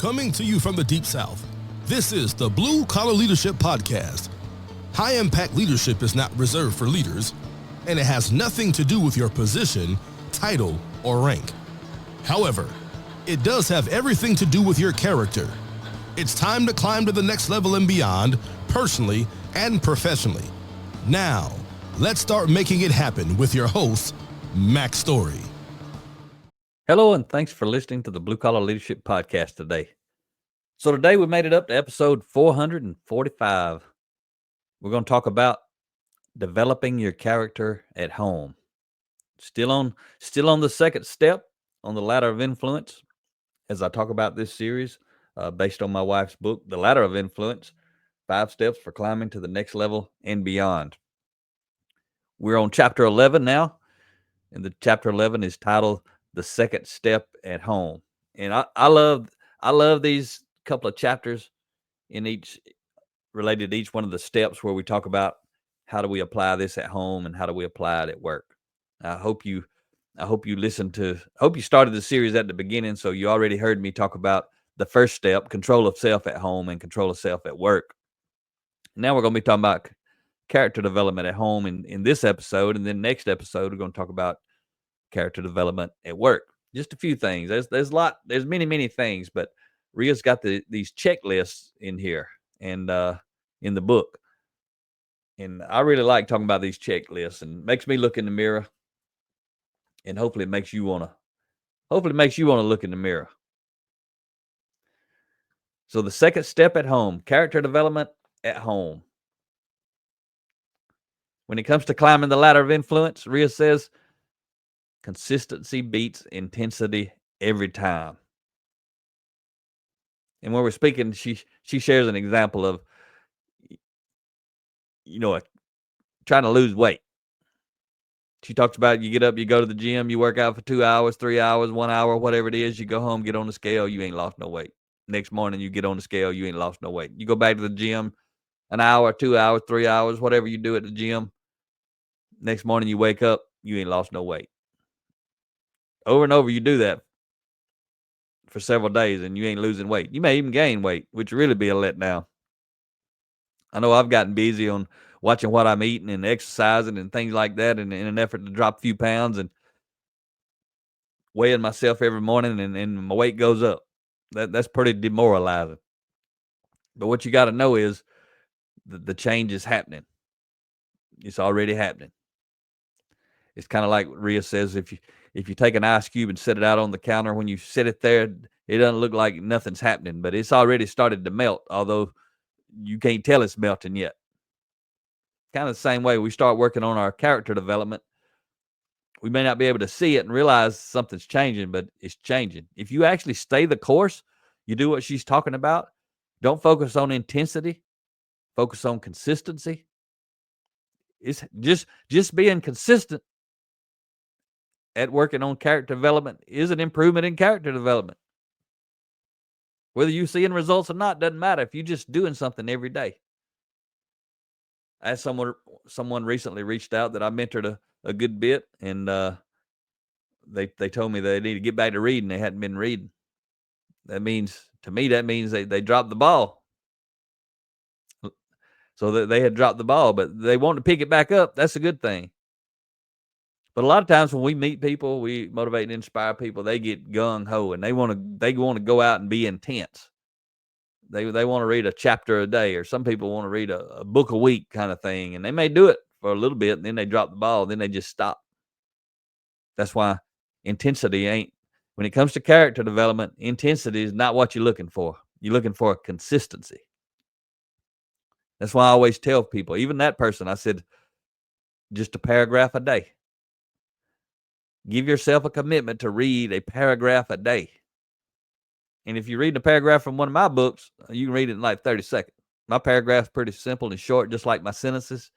Coming to you from the Deep South, this is the Blue Collar Leadership Podcast. High-impact leadership is not reserved for leaders, and it has nothing to do with your position, title, or rank. However, it does have everything to do with your character. It's time to climb to the next level and beyond, personally and professionally. Now, let's start making it happen with your host, Max Story. Hello, and thanks for listening to the Blue Collar Leadership Podcast today. So today we made it up to episode 445. We're going to talk about developing your character at home. Still on the second step on the ladder of influence, as I talk about this series based on my wife's book, The Ladder of Influence, 5 Steps for Climbing to the Next Level and Beyond. We're on chapter 11 now, and the chapter 11 is titled The Second Step at Home. And I love these couple of chapters in each related to each one of the steps where we talk about how do we apply this at home and how do we apply it at work. I hope you started the series at the beginning, so you already heard me talk about the first step, control of self at home and control of self at work. Now we're going to be talking about character development at home in this episode, and then next episode we're going to talk about character development at work. Just a few things. There's many things, but Ria's got these checklists in here and in the book. And I really like talking about these checklists, and it makes me look in the mirror, and hopefully it makes you want to look in the mirror. So the second step at home, character development at home. When it comes to climbing the ladder of influence, Ria says, consistency beats intensity every time. And when we're speaking, she shares an example of, trying to lose weight. She talks about you get up, you go to the gym, you work out for 2 hours, 3 hours, 1 hour, whatever it is. You go home, get on the scale, you ain't lost no weight. Next morning, you get on the scale, you ain't lost no weight. You go back to the gym, an hour, 2 hours, 3 hours, whatever you do at the gym. Next morning, you wake up, you ain't lost no weight. Over and over, you do that for several days, and you ain't losing weight. You may even gain weight, which would really be a letdown. I know I've gotten busy on watching what I'm eating and exercising and things like that in an effort to drop a few pounds and weighing myself every morning, and my weight goes up. That's pretty demoralizing. But what you got to know is the change is happening. It's already happening. It's kind of like Ria says, if you take an ice cube and set it out on the counter, when you sit it there, it doesn't look like nothing's happening, but it's already started to melt, although you can't tell it's melting yet. Kind of the same way we start working on our character development. We may not be able to see it and realize something's changing, but it's changing. If you actually stay the course, you do what she's talking about. Don't focus on intensity. Focus on consistency. It's just being consistent at working on character development is an improvement in character development. Whether you're seeing results or not, doesn't matter if you're just doing something every day. I had someone recently reached out that I mentored a good bit, and they told me they need to get back to reading. They hadn't been reading. To me, that means they dropped the ball. So that they had dropped the ball, but they want to pick it back up. That's a good thing. But a lot of times when we meet people, we motivate and inspire people, they get gung-ho and they want to go out and be intense. They want to read a chapter a day, or some people want to read a book a week kind of thing. And they may do it for a little bit, and then they drop the ball, then they just stop. That's why intensity when it comes to character development, intensity is not what you're looking for. You're looking for a consistency. That's why I always tell people, even that person, I said, just a paragraph a day. Give yourself a commitment to read a paragraph a day. And if you're reading a paragraph from one of my books, you can read it in like 30 seconds. My paragraph's pretty simple and short, just like my sentences,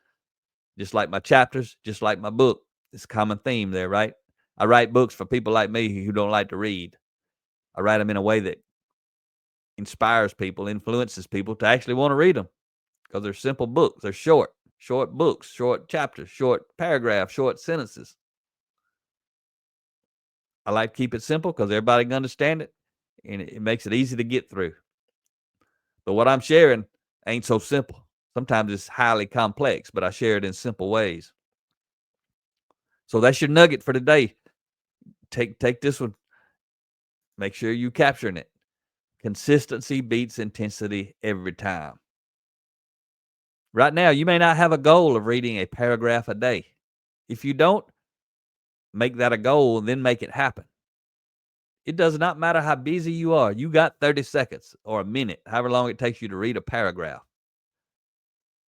just like my chapters, just like my book. It's a common theme there, right? I write books for people like me who don't like to read. I write them in a way that inspires people, influences people to actually want to read them, because they're simple books. They're short books, short chapters, short paragraphs, short sentences. I like to keep it simple because everybody can understand it. and it makes it easy to get through. But what I'm sharing ain't so simple. Sometimes it's highly complex, but I share it in simple ways. So that's your nugget for today. Take this one. Make sure you capturing it. Consistency beats intensity every time. Right now, you may not have a goal of reading a paragraph a day. If you don't, make that a goal and then make it happen. It does not matter how busy you are. You got 30 seconds or a minute, however long it takes you to read a paragraph.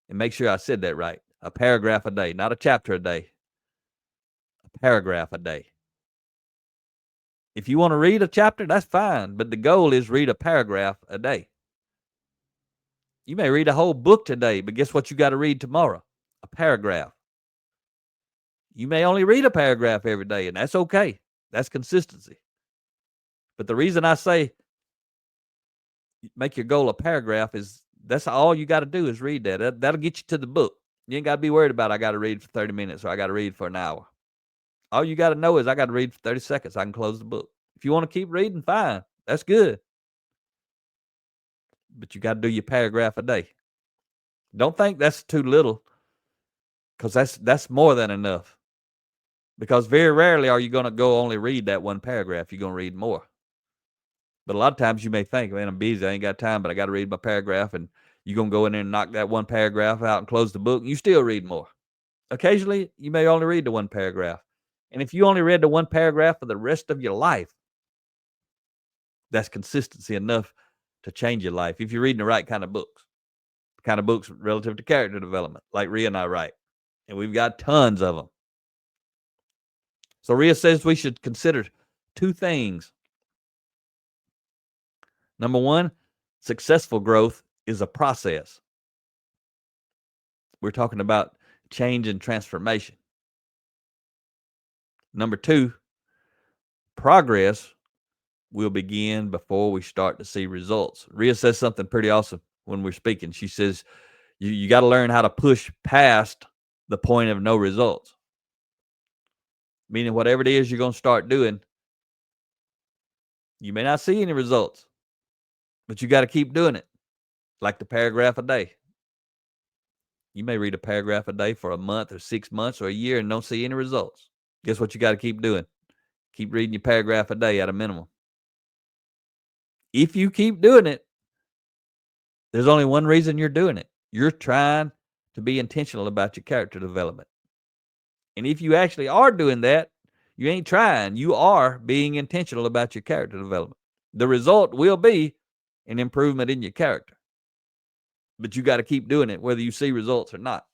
And make sure I said that right. A paragraph a day, not a chapter a day. A paragraph a day. If you want to read a chapter, that's fine. But the goal is read a paragraph a day. You may read a whole book today, but guess what you got to read tomorrow? A paragraph. You may only read a paragraph every day, and that's okay. That's consistency. But the reason I say make your goal a paragraph is that's all you got to do is read that. That'll get you to the book. You ain't got to be worried about I got to read for 30 minutes or I got to read for an hour. All you got to know is I got to read for 30 seconds. I can close the book. If you want to keep reading, fine. That's good. But you got to do your paragraph a day. Don't think that's too little, because that's more than enough. Because very rarely are you going to go only read that one paragraph. You're going to read more. But a lot of times you may think, man, I'm busy. I ain't got time, but I got to read my paragraph. And you're going to go in there and knock that one paragraph out and close the book, and you still read more. Occasionally, you may only read the one paragraph. And if you only read the one paragraph for the rest of your life, that's consistency enough to change your life. If you're reading the right kind of books relative to character development, like Rhea and I write. And we've got tons of them. So Rhea says we should consider two things. Number one, successful growth is a process. We're talking about change and transformation. Number two, progress will begin before we start to see results. Rhea says something pretty awesome when we're speaking. She says, you got to learn how to push past the point of no results. Meaning whatever it is you're going to start doing, you may not see any results, but you got to keep doing it. Like the paragraph a day. You may read a paragraph a day for a month or 6 months or a year and don't see any results. Guess what you got to keep doing? Keep reading your paragraph a day at a minimum. If you keep doing it, there's only one reason you're doing it. You're trying to be intentional about your character development. And if you actually are doing that, you ain't trying. You are being intentional about your character development. The result will be an improvement in your character. But you got to keep doing it, whether you see results or not.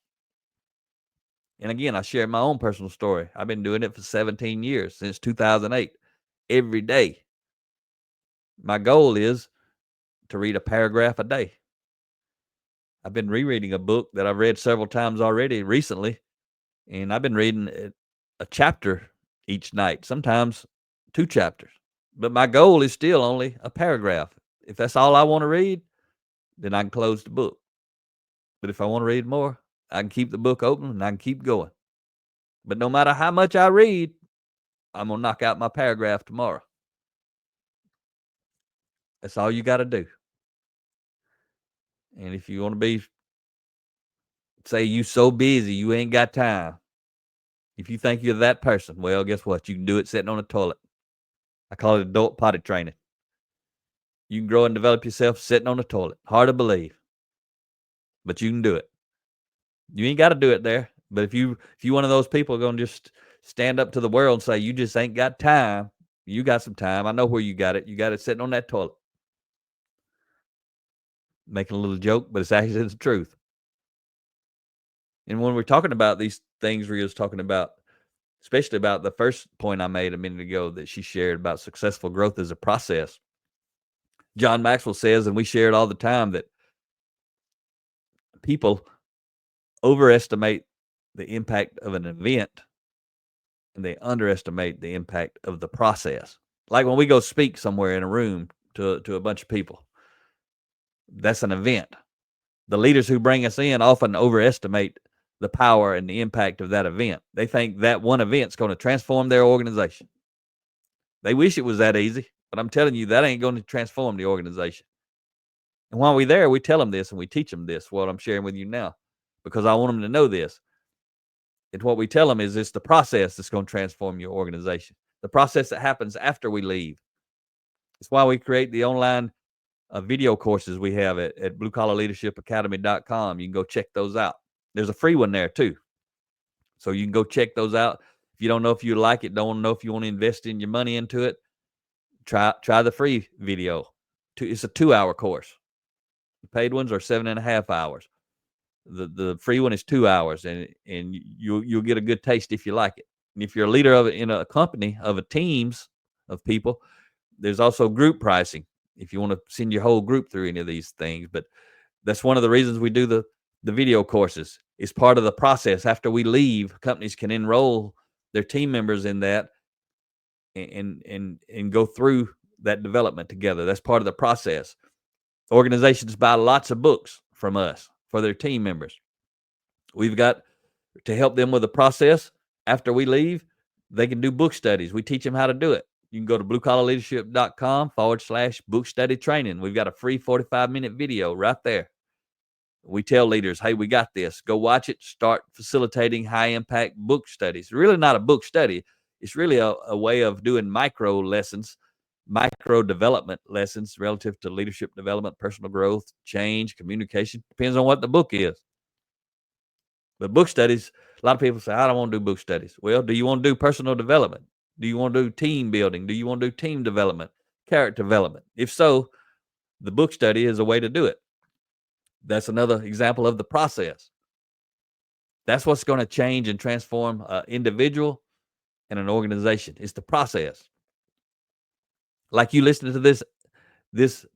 And again, I share my own personal story. I've been doing it for 17 years, since 2008, every day. My goal is to read a paragraph a day. I've been rereading a book that I've read several times already recently, and I've been reading a chapter each night, sometimes 2 chapters. But my goal is still only a paragraph. If that's all I want to read, then I can close the book. But if I want to read more, I can keep the book open and I can keep going. But no matter how much I read, I'm going to knock out my paragraph tomorrow. That's all you got to do. And if you want to say you so busy, you ain't got time. If you think you're that person, well, guess what? You can do it sitting on a toilet. I call it adult potty training. You can grow and develop yourself sitting on the toilet. Hard to believe, but you can do it. You ain't got to do it there. But if you one of those people going to just stand up to the world and say you just ain't got time, you got some time. I know where you got it. You got it sitting on that toilet. Making a little joke, but it's actually the truth. And when we're talking about these things, Rhea's talking about, especially about the first point I made a minute ago that she shared about successful growth as a process. John Maxwell says, and we share it all the time, that people overestimate the impact of an event and they underestimate the impact of the process. Like when we go speak somewhere in a room to a bunch of people, that's an event. The leaders who bring us in often overestimate the power and the impact of that event. They think that one event's going to transform their organization. They wish it was that easy. But I'm telling you, that ain't going to transform the organization. And while we're there, we tell them this and we teach them this, what I'm sharing with you now, because I want them to know this. And what we tell them is it's the process that's going to transform your organization. The process that happens after we leave. It's why we create the online video courses we have at bluecollarleadershipacademy.com. You can go check those out. There's a free one there too. So you can go check those out. If you don't know if you like it, don't know if you want to invest in your money into it, try the free video. It's a 2-hour course. The paid ones are 7.5 hours. The free one is 2 hours, and you'll get a good taste if you like it. And if you're a leader in a company of a teams of people, there's also group pricing if you want to send your whole group through any of these things. But that's one of the reasons we do the video courses. It's part of the process. After we leave, companies can enroll their team members in that and go through that development together. That's part of the process. Organizations buy lots of books from us for their team members. We've got to help them with the process. After we leave, they can do book studies. We teach them how to do it. You can go to bluecollarleadership.com/book study training. We've got a free 45-minute video right there. We tell leaders, hey, we got this. Go watch it. Start facilitating high-impact book studies. Really not a book study. It's really a way of doing micro lessons, micro development lessons relative to leadership development, personal growth, change, communication. Depends on what the book is. But book studies, a lot of people say, I don't want to do book studies. Well, do you want to do personal development? Do you want to do team building? Do you want to do team development, character development? If so, the book study is a way to do it. That's another example of the process. That's what's going to change and transform an individual and an organization. It's the process. Like you listening to this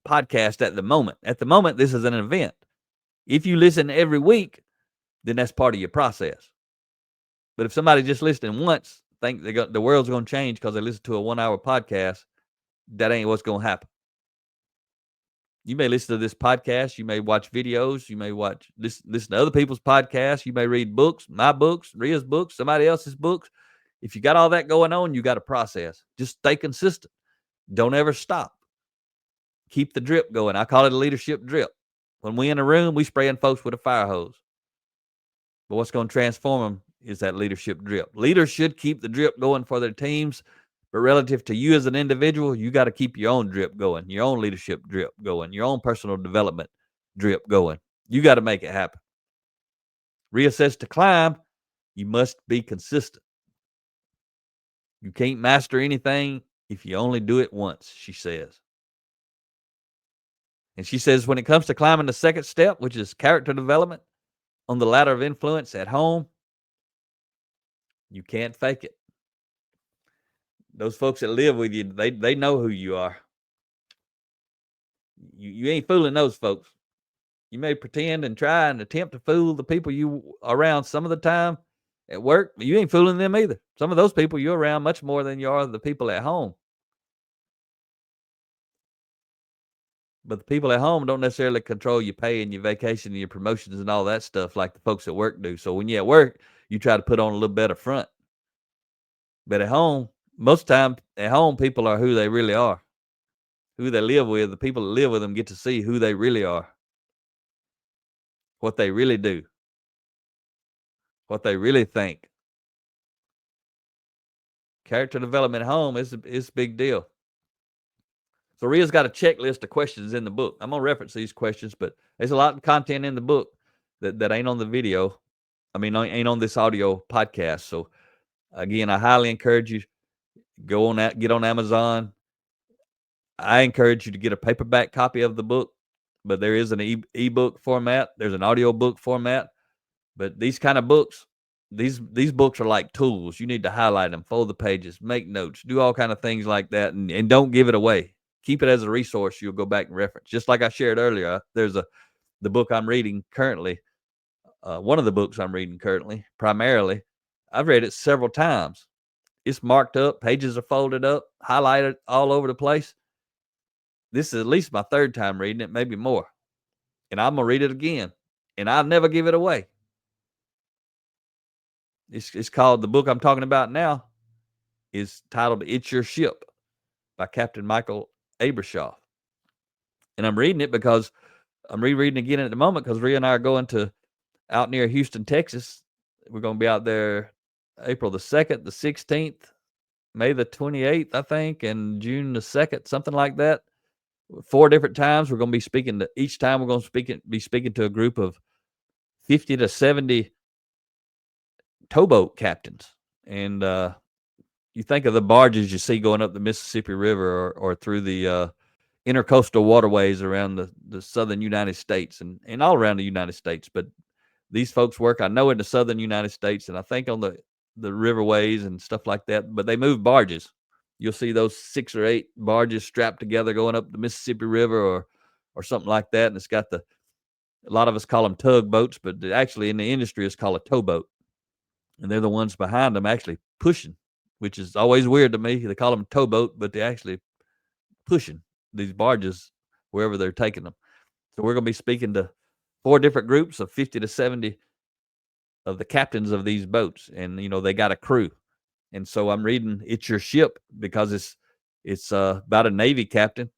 podcast at the moment. At the moment, this is an event. If you listen every week, then that's part of your process. But if somebody just listening once, think the world's going to change because they listen to a 1-hour podcast, that ain't what's going to happen. You may listen to this podcast. You may watch videos. You may listen to other people's podcasts. You may read books, my books, Ria's books, somebody else's books. If you got all that going on, you got a process. Just stay consistent. Don't ever stop. Keep the drip going. I call it a leadership drip. When we in a room, we spraying folks with a fire hose. But what's going to transform them is that leadership drip. Leaders should keep the drip going for their teams, but relative to you as an individual, you got to keep your own drip going, your own leadership drip going, your own personal development drip going. You got to make it happen. Ria says to climb, you must be consistent. You can't master anything if you only do it once, she says. And she says when it comes to climbing the second step, which is character development on the ladder of influence at home, you can't fake it. Those folks that live with you, they know who you are. You ain't fooling those folks. You may pretend and try and attempt to fool the people you are around some of the time at work, but you ain't fooling them either. Some of those people you're around much more than you are the people at home. But the people at home don't necessarily control your pay and your vacation and your promotions and all that stuff like the folks at work do. So when you're at work, you try to put on a little better front. But at home, most time at home, people are who they really are. Who they live with, the people that live with them get to see who they really are. What they really do. What they really think. Character development at home is a big deal. So Ria's got a checklist of questions in the book. I'm going to reference these questions, but there's a lot of content in the book that ain't on the video. I mean, ain't on this audio podcast. So again, I highly encourage you, go on that, get on Amazon. I encourage you to get a paperback copy of the book, but there is an ebook format. There's an audio book format, but these kind of books, these books are like tools. You need to highlight them, fold the pages, make notes, do all kind of things like that, and don't give it away. Keep it as a resource you'll go back and reference. Just like I shared earlier, there's the book I'm reading currently, one of the books I'm reading currently, primarily, I've read it several times. It's marked up, pages are folded up, highlighted all over the place. This is at least my third time reading it, maybe more. And I'm going to read it again. And I'll never give it away. It's called, the book I'm talking about now is titled It's Your Ship. by Captain Michael Abrashoff. And I'm reading it because I'm rereading again at the moment because Rhea and I are going to out near Houston, Texas. We're going to be out there April the 2nd, the 16th, May the 28th, I think, and June the 2nd, something like that. 4 different times. We're going to be speaking to each time. We're going to be speaking to a group of 50 to 70 towboat captains. And you think of the barges you see going up the Mississippi River or through the intercoastal waterways around the southern United States and all around the United States. But these folks work, I know, in the southern United States, and I think on the riverways and stuff like that. But they move barges. You'll see those 6 or 8 barges strapped together going up the Mississippi River or something like that. And it's got a lot of us call them tugboats, but actually in the industry it's called a towboat. And they're the ones behind them actually pushing, which is always weird to me. They call them towboat, but they're actually pushing these barges wherever they're taking them. So we're going to be speaking to 4 different groups of 50 to 70 of the captains of these boats. And, they got a crew. And so I'm reading It's Your Ship because it's about a Navy captain,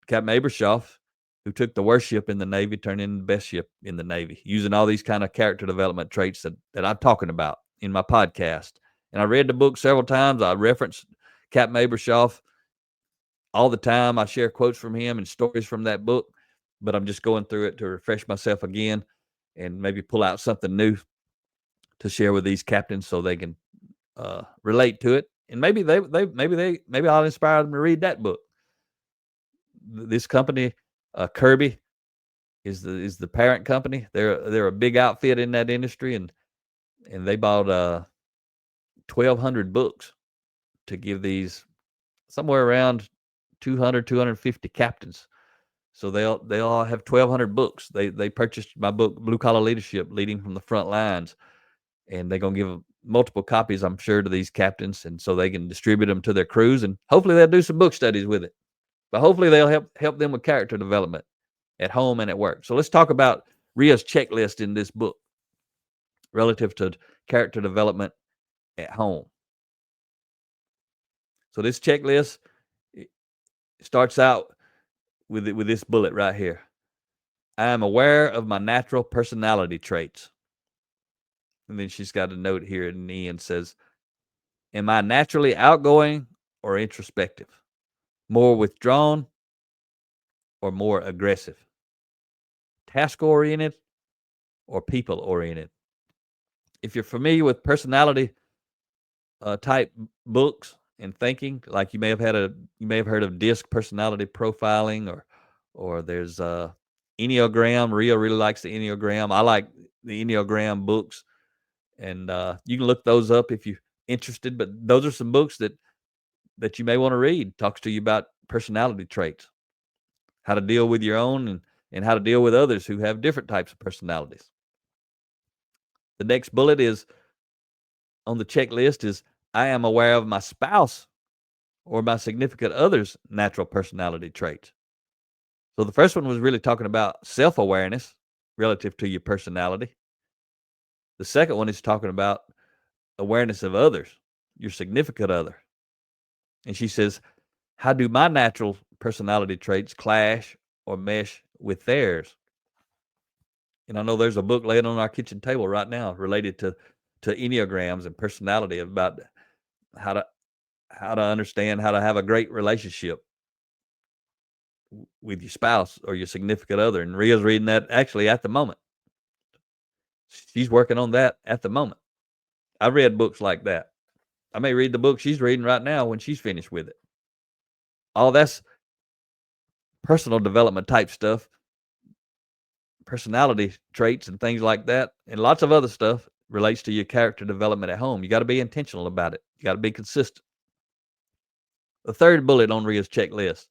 Captain Abrashoff, who took the worst ship in the Navy, turned into the best ship in the Navy, using all these kind of character development traits that I'm talking about in my podcast. And I read the book several times. I reference Captain Abrashoff all the time. I share quotes from him and stories from that book, but I'm just going through it to refresh myself again and maybe pull out something new to share with these captains so they can relate to it. And maybe I'll inspire them to read that book. This company, Kirby, is the parent company. They're a big outfit in that industry, and they bought 1,200 books to give these somewhere around 200, 250 captains. So they all have 1,200 books. They purchased my book, Blue Collar Leadership, Leading from the Front Lines, and they're gonna give multiple copies, I'm sure, to these captains, and so they can distribute them to their crews, and hopefully they'll do some book studies with it. But hopefully they'll help them with character development at home and at work. So let's talk about Rhea's checklist in this book relative to character development at home. So this checklist starts out with this bullet right here. I am aware of my natural personality traits. And then she's got a note here in the end says, am I naturally outgoing or introspective? More withdrawn or more aggressive? Task-oriented or people-oriented? If you're familiar with personality type books and thinking, like you may have heard of DISC personality profiling, or there's Enneagram. Rhea really likes the Enneagram. I like the Enneagram books, and you can look those up if you're interested. But those are some books that you may want to read. Talks to you about personality traits, how to deal with your own, and how to deal with others who have different types of personalities. The next bullet is on the checklist is I am aware of my spouse or my significant other's natural personality traits. So the first one was really talking about self-awareness relative to your personality. The second one is talking about awareness of others, your significant other. And she says, how do my natural personality traits clash or mesh with theirs? And I know there's a book laying on our kitchen table right now related to Enneagrams and personality, about how to understand how to have a great relationship with your spouse or your significant other. And Rhea's reading that actually at the moment. She's working on that at the moment. I read books like that. I may read the book she's reading right now when she's finished with it. All that's personal development type stuff, personality traits and things like that, and lots of other stuff relates to your character development at home. You got to be intentional about it. You got to be consistent. The third bullet on Rhea's checklist,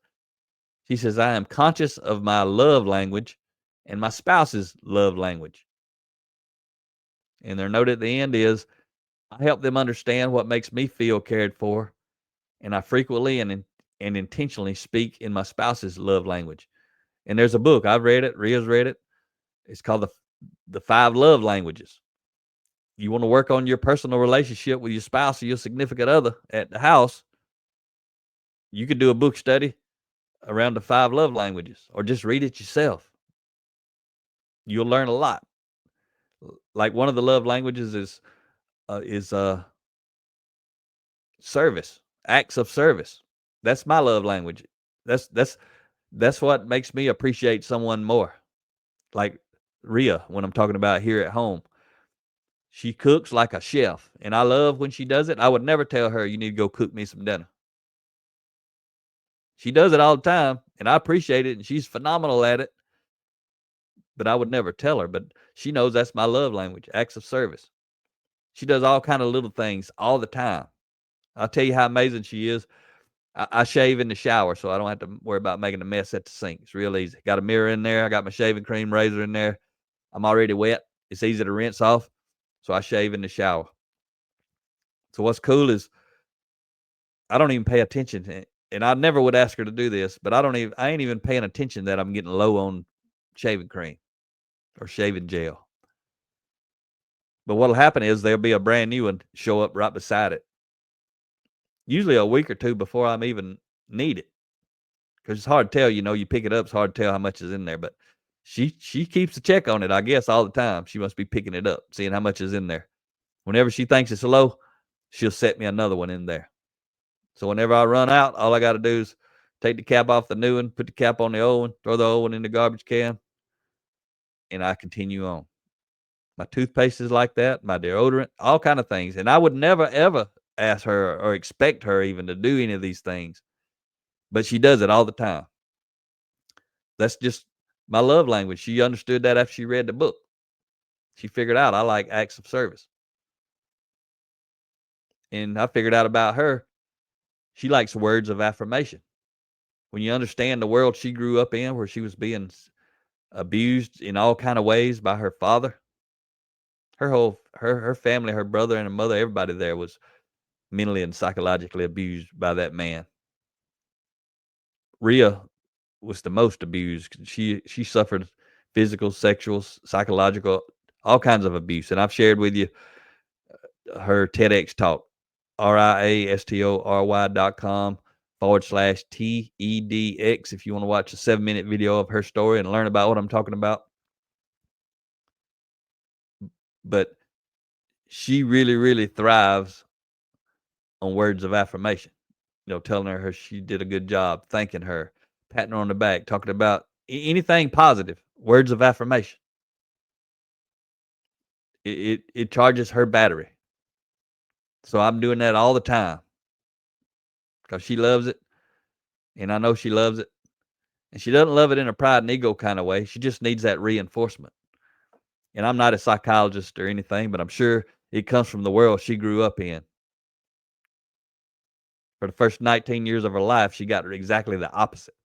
she says, I am conscious of my love language and my spouse's love language. And their note at the end is, I help them understand what makes me feel cared for, and I frequently and intentionally speak in my spouse's love language. And there's a book. I've read it. Rhea's read it. It's called the 5 Love Languages. You want to work on your personal relationship with your spouse or your significant other at the house, You could do a book study around the 5 love languages or just read it yourself. You'll learn a lot. Like one of the love languages is service, acts of service. That's my love language. That's what makes me appreciate someone more. Like Rhea, when I'm talking about here at home, she cooks like a chef, and I love when she does it. I would never tell her, you need to go cook me some dinner. She does it all the time, and I appreciate it, and she's phenomenal at it. But I would never tell her. But she knows that's my love language, acts of service. She does all kind of little things all the time. I'll tell you how amazing she is. I shave in the shower, so I don't have to worry about making a mess at the sink. It's real easy. Got a mirror in there. I got my shaving cream razor in there. I'm already wet. It's easy to rinse off, so I shave in the shower. So what's cool is I don't even pay attention, and I never would ask her to do this, but I ain't even paying attention that I'm getting low on shaving cream or shaving gel. But what'll happen is there'll be a brand new one show up right beside it. Usually a week or two before I'm even need it. Because it's hard to tell, you pick it up, it's hard to tell how much is in there. But she keeps a check on it, I guess, all the time. She must be picking it up, seeing how much is in there. Whenever she thinks it's low, she'll set me another one in there. So whenever I run out, all I got to do is take the cap off the new one, put the cap on the old one, throw the old one in the garbage can, and I continue on. My toothpaste is like that, my deodorant, all kind of things. And I would never, ever ask her or expect her even to do any of these things. But she does it all the time. That's just my love language. She understood that after she read the book. She figured out I like acts of service. And I figured out about her, she likes words of affirmation. When you understand the world she grew up in, where she was being abused in all kind of ways by her father, her family, her brother and her mother, everybody there was mentally and psychologically abused by that man. Rhea was the most abused. She suffered physical, sexual, psychological, all kinds of abuse. And I've shared with you her TEDx talk, riastory.com/TEDx if you want to watch a 7-minute video of her story and learn about what I'm talking about. But she really, really thrives on words of affirmation. Telling her she did a good job, thanking her, patting her on the back, talking about anything positive, words of affirmation. It charges her battery. So I'm doing that all the time because she loves it, and I know she loves it. And she doesn't love it in a pride and ego kind of way. She just needs that reinforcement. And I'm not a psychologist or anything, but I'm sure it comes from the world she grew up in. For the first 19 years of her life, she got exactly the opposite.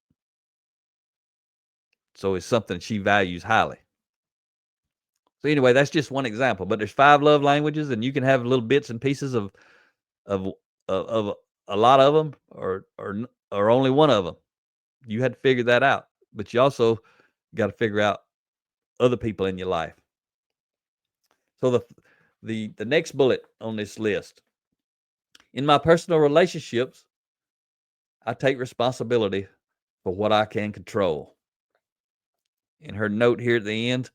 So it's something she values highly. So anyway, that's just one example. But there's 5 love languages, and you can have little bits and pieces of a lot of them, or only one of them. You had to figure that out. But you also got to figure out other people in your life. So the next bullet on this list. In my personal relationships, I take responsibility for what I can control. In her note here at the end,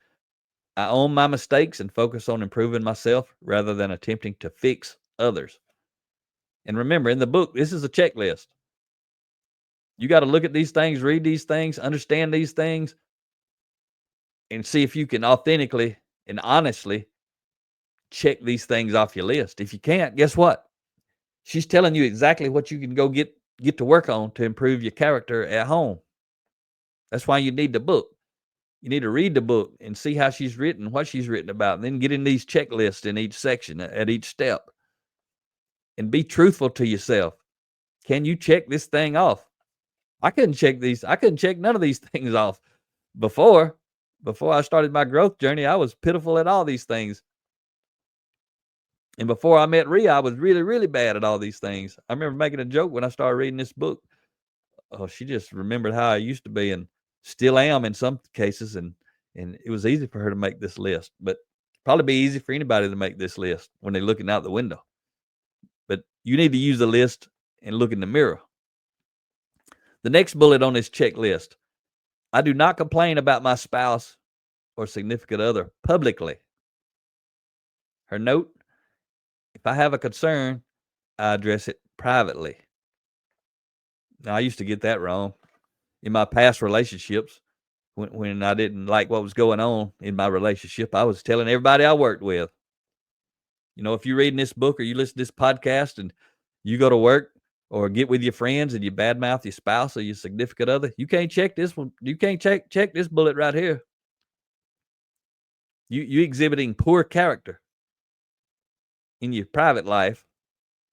I own my mistakes and focus on improving myself rather than attempting to fix others. And remember, in the book, this is a checklist. You got to look at these things, read these things, understand these things, and see if you can authentically and honestly check these things off your list. If you can't, guess what? She's telling you exactly what you can go get to work on to improve your character at home. That's why you need the book. You need to read the book and see how she's written, what she's written about, and then get in these checklists in each section at each step. And be truthful to yourself. Can you check this thing off? I couldn't check none of these things off before I started my growth journey. I was pitiful at all these things. And before I met Rhea, I was really, really bad at all these things. I remember making a joke when I started reading this book. Oh, she just remembered how I used to be and still am in some cases. And it was easy for her to make this list, but probably be easy for anybody to make this list when they're looking out the window. But you need to use the list and look in the mirror The next bullet on this checklist: I do not complain about my spouse or significant other publicly. Her note: if I have a concern, I address it privately. Now, I used to get that wrong. In my past relationships, when I didn't like what was going on in my relationship, I was telling everybody I worked with. You know, if you're reading this book or you listen to this podcast and you go to work or get with your friends and you badmouth your spouse or your significant other, you can't check this one. You can't check this bullet right here. You exhibiting poor character in your private life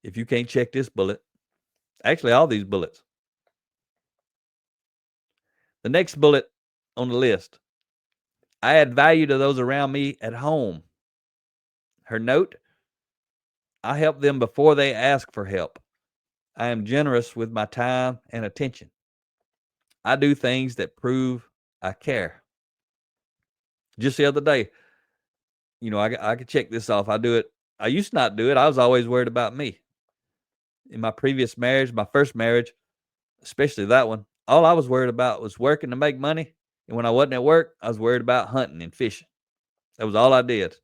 if you can't check this bullet. Actually, all these bullets. The next bullet on the list: I add value to those around me at home. Her note: I help them before they ask for help. I am generous with my time and attention. I do things that prove I care. Just the other day, you know, I could check this off. I do it. I used to not do it. I was always worried about me. In my previous marriage, my first marriage, especially that one, all I was worried about was working to make money. And when I wasn't at work, I was worried about hunting and fishing. That was all I did.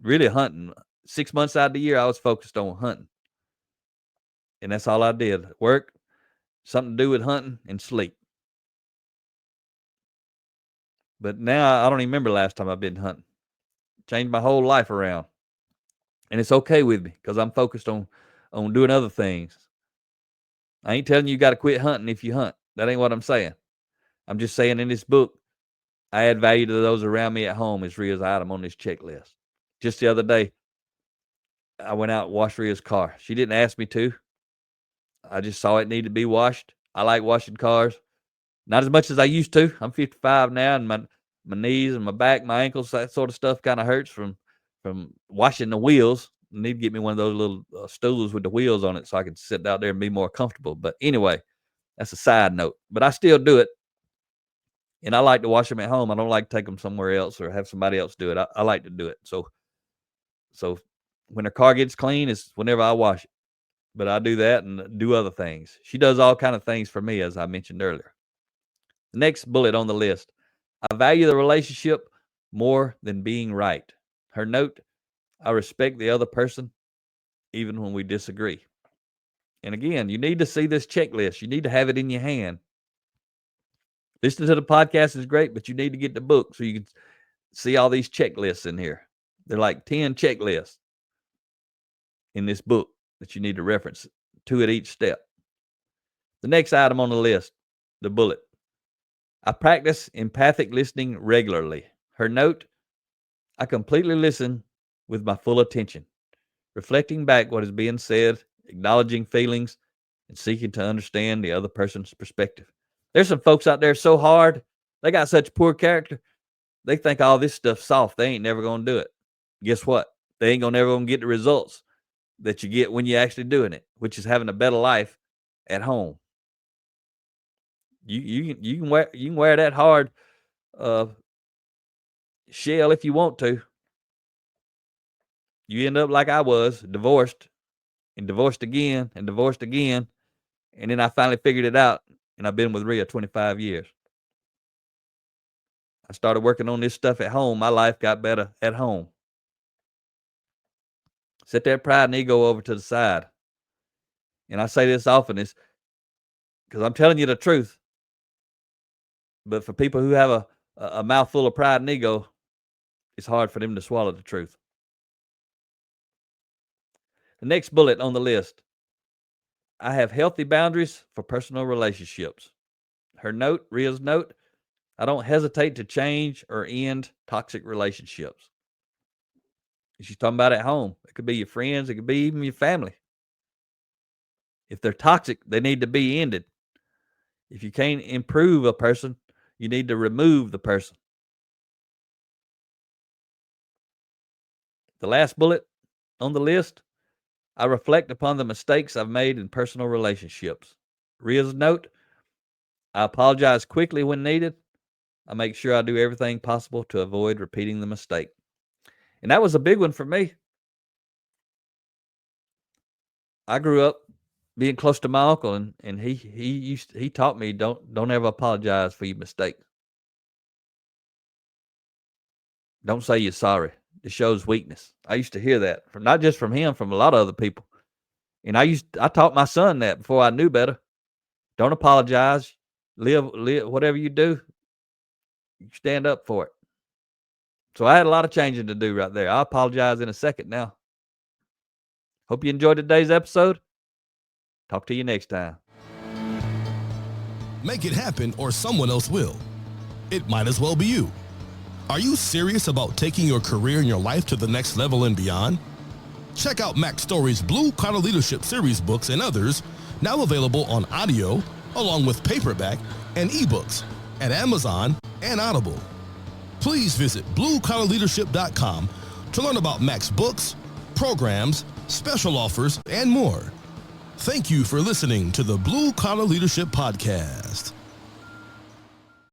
Really hunting. 6 months out of the year, I was focused on hunting. And that's all I did. Work, something to do with hunting, and sleep. But now I don't even remember the last time I've been hunting. Changed my whole life around. And it's okay with me because I'm focused on doing other things. I ain't telling you got to quit hunting if you hunt. That ain't what I'm saying. I'm just saying in this book, I add value to those around me at home is Rhea's item on this checklist. Just the other day, I went out and washed Rhea's car. She didn't ask me to. I just saw it needed to be washed. I like washing cars. Not as much as I used to. I'm 55 now, and my knees and my back, my ankles, that sort of stuff kind of hurts from washing the wheels. I need to get me one of those little stools with the wheels on it so I can sit out there and be more comfortable. But anyway, that's a side note. But I still do it. And I like to wash them at home. I don't like to take them somewhere else or have somebody else do it. I like to do it. So when her car gets clean, it's whenever I wash it. But I do that and do other things. She does all kind of things for me, as I mentioned earlier. The next bullet on the list: I value the relationship more than being right. Her note: I respect the other person even when we disagree. And again, you need to see this checklist. You need to have it in your hand. Listening to the podcast is great, but you need to get the book so you can see all these checklists in here. They're like 10 checklists in this book that you need to reference to at each step. The next item on the list, the bullet: I practice empathic listening regularly. Her note: I completely listen with my full attention, reflecting back what is being said, acknowledging feelings, and seeking to understand the other person's perspective. There's some folks out there so hard, they got such poor character, they think all this stuff's soft. They ain't never going to do it. Guess what? They ain't never going to get the results that you get when you're actually doing it, which is having a better life at home. You can wear that hard shell if you want to. You end up like I was, divorced and divorced again and divorced again. And then I finally figured it out, and I've been with Rhea 25 years. I started working on this stuff at home. My life got better at home. Set that pride and ego over to the side. And I say this often is because I'm telling you the truth. But for people who have a mouthful of pride and ego, it's hard for them to swallow the truth. The next bullet on the list: I have healthy boundaries for personal relationships. Her note, Rhea's note: I don't hesitate to change or end toxic relationships. She's talking about at home. It could be your friends. It could be even your family. If they're toxic, they need to be ended. If you can't improve a person, you need to remove the person. The last bullet on the list: I reflect upon the mistakes I've made in personal relationships. Rhea's note: I apologize quickly when needed. I make sure I do everything possible to avoid repeating the mistake. And that was a big one for me. I grew up being close to my uncle, and he taught me don't ever apologize for your mistakes. Don't say you're sorry. It shows weakness. I used to hear that from not just from him, from a lot of other people. And I taught my son that before I knew better. Don't apologize. Live whatever you do, you stand up for it. So I had a lot of changing to do right there. I'll apologize in a second now. Hope you enjoyed today's episode. Talk to you next time. Make it happen or someone else will. It might as well be you. Are you serious about taking your career and your life to the next level and beyond? Check out Mac Story's Blue Collar Leadership series books and others, now available on audio, along with paperback and ebooks at Amazon and Audible. Please visit bluecollarleadership.com to learn about Mac's books, programs, special offers, and more. Thank you for listening to the Blue Collar Leadership Podcast.